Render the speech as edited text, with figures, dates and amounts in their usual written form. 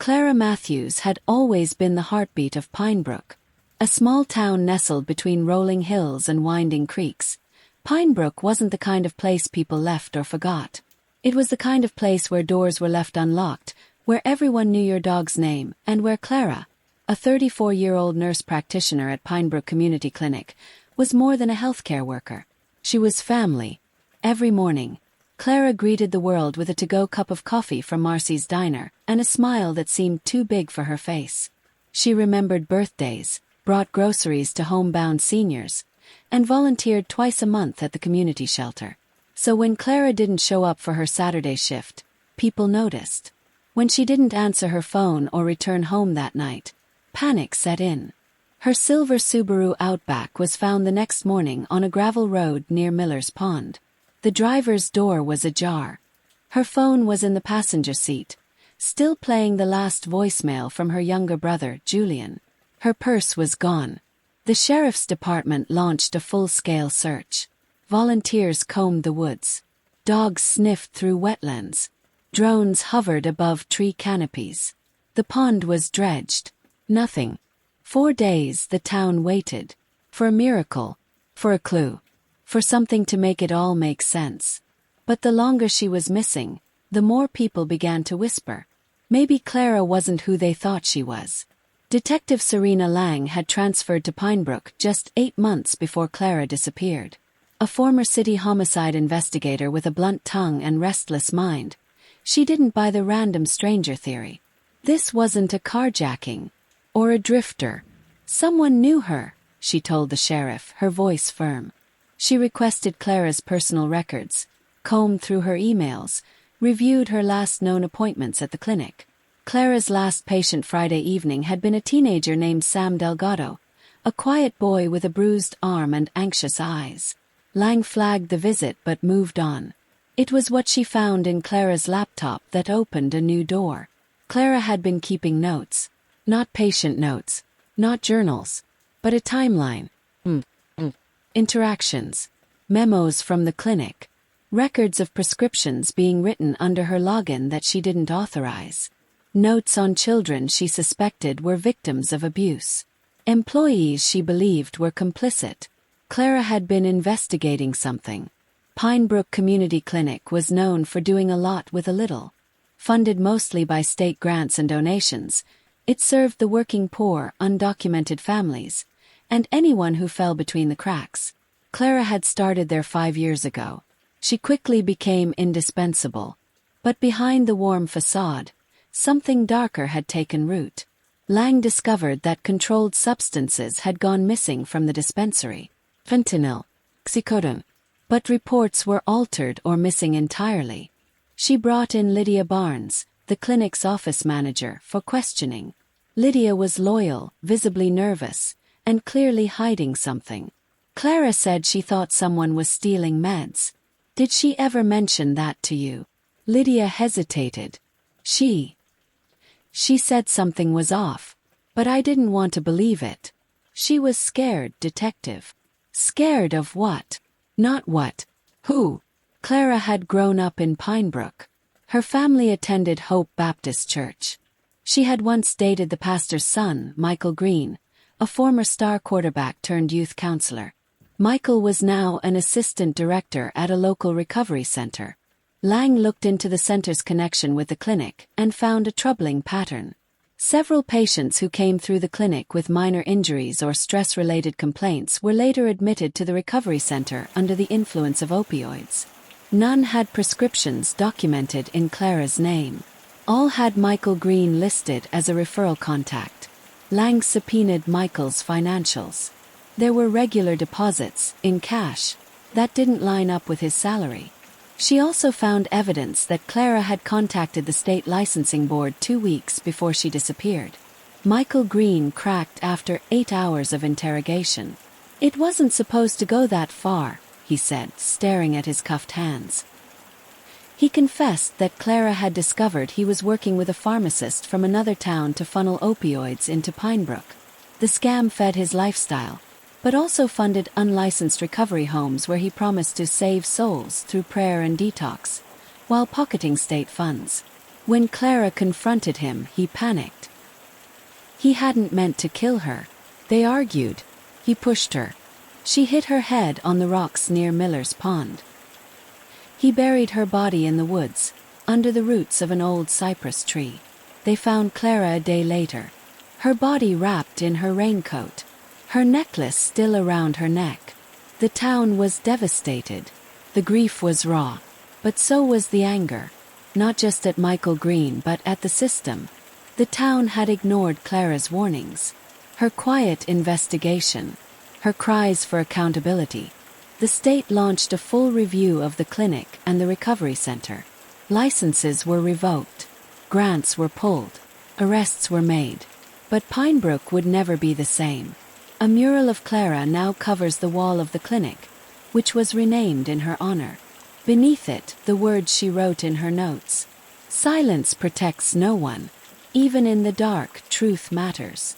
Clara Matthews had always been the heartbeat of Pinebrooke, a small town nestled between rolling hills and winding creeks. Pinebrooke wasn't the kind of place people left or forgot. It was the kind of place where doors were left unlocked, where everyone knew your dog's name, and where Clara, a 34-year-old nurse practitioner at Pinebrooke Community Clinic, was more than a healthcare worker. She was family. Every morning, Clara greeted the world with a to-go cup of coffee from Marcy's diner and a smile that seemed too big for her face. She remembered birthdays, brought groceries to homebound seniors, and volunteered twice a month at the community shelter. So when Clara didn't show up for her Saturday shift, people noticed. When she didn't answer her phone or return home that night, panic set in. Her silver Subaru Outback was found the next morning on a gravel road near Miller's Pond. The driver's door was ajar. Her phone was in the passenger seat, still playing the last voicemail from her younger brother, Julian. Her purse was gone. The sheriff's department launched a full-scale search. Volunteers combed the woods. Dogs sniffed through wetlands. Drones hovered above tree canopies. The pond was dredged. Nothing. 4 days the town waited. For a miracle. For a clue. For something to make it all make sense. But the longer she was missing, the more people began to whisper. Maybe Clara wasn't who they thought she was. Detective Serena Lang had transferred to Pinebrooke just 8 months before Clara disappeared. A former city homicide investigator with a blunt tongue and restless mind, she didn't buy the random stranger theory. This wasn't a carjacking. Or a drifter. Someone knew her, she told the sheriff, her voice firm. She requested Clara's personal records, combed through her emails, reviewed her last known appointments at the clinic. Clara's last patient Friday evening had been a teenager named Sam Delgado, a quiet boy with a bruised arm and anxious eyes. Lang flagged the visit but moved on. It was what she found in Clara's laptop that opened a new door. Clara had been keeping notes. Not patient notes, not journals, but a timeline. Interactions. Memos from the clinic. Records of prescriptions being written under her login that she didn't authorize. Notes on children she suspected were victims of abuse. Employees she believed were complicit. Clara had been investigating something. Pinebrooke Community Clinic was known for doing a lot with a little. Funded mostly by state grants and donations, it served the working poor, undocumented families, and anyone who fell between the cracks. Clara had started there 5 years ago. She quickly became indispensable. But behind the warm facade, something darker had taken root. Lang discovered that controlled substances had gone missing from the dispensary. Fentanyl, oxycodone. But reports were altered or missing entirely. She brought in Lydia Barnes, the clinic's office manager, for questioning. Lydia was loyal, visibly nervous, and clearly hiding something. Clara said she thought someone was stealing meds. Did she ever mention that to you? Lydia hesitated. She said something was off, but I didn't want to believe it. She was scared, Detective. Scared of what? Not what. Who? Clara had grown up in Pinebrooke. Her family attended Hope Baptist Church. She had once dated the pastor's son, Michael Greene, a former star quarterback turned youth counselor. Michael was now an assistant director at a local recovery center. Lang looked into the center's connection with the clinic and found a troubling pattern. Several patients who came through the clinic with minor injuries or stress-related complaints were later admitted to the recovery center under the influence of opioids. None had prescriptions documented in Clara's name. All had Michael Greene listed as a referral contact. Lang subpoenaed Michael's financials. There were regular deposits, in cash, that didn't line up with his salary. She also found evidence that Clara had contacted the state licensing board 2 weeks before she disappeared. Michael Greene cracked after 8 hours of interrogation. It wasn't supposed to go that far, he said, staring at his cuffed hands. He confessed that Clara had discovered he was working with a pharmacist from another town to funnel opioids into Pinebrooke. The scam fed his lifestyle, but also funded unlicensed recovery homes where he promised to save souls through prayer and detox, while pocketing state funds. When Clara confronted him, he panicked. He hadn't meant to kill her. They argued. He pushed her. She hit her head on the rocks near Miller's Pond. He buried her body in the woods, under the roots of an old cypress tree. They found Clara a day later, her body wrapped in her raincoat, her necklace still around her neck. The town was devastated. The grief was raw, but so was the anger, not just at Michael Greene but at the system. The town had ignored Clara's warnings, her quiet investigation, her cries for accountability. The state launched a full review of the clinic and the recovery center. Licenses were revoked, grants were pulled, arrests were made. But Pinebrooke would never be the same. A mural of Clara now covers the wall of the clinic, which was renamed in her honor. Beneath it, the words she wrote in her notes. Silence protects no one. Even in the dark, truth matters.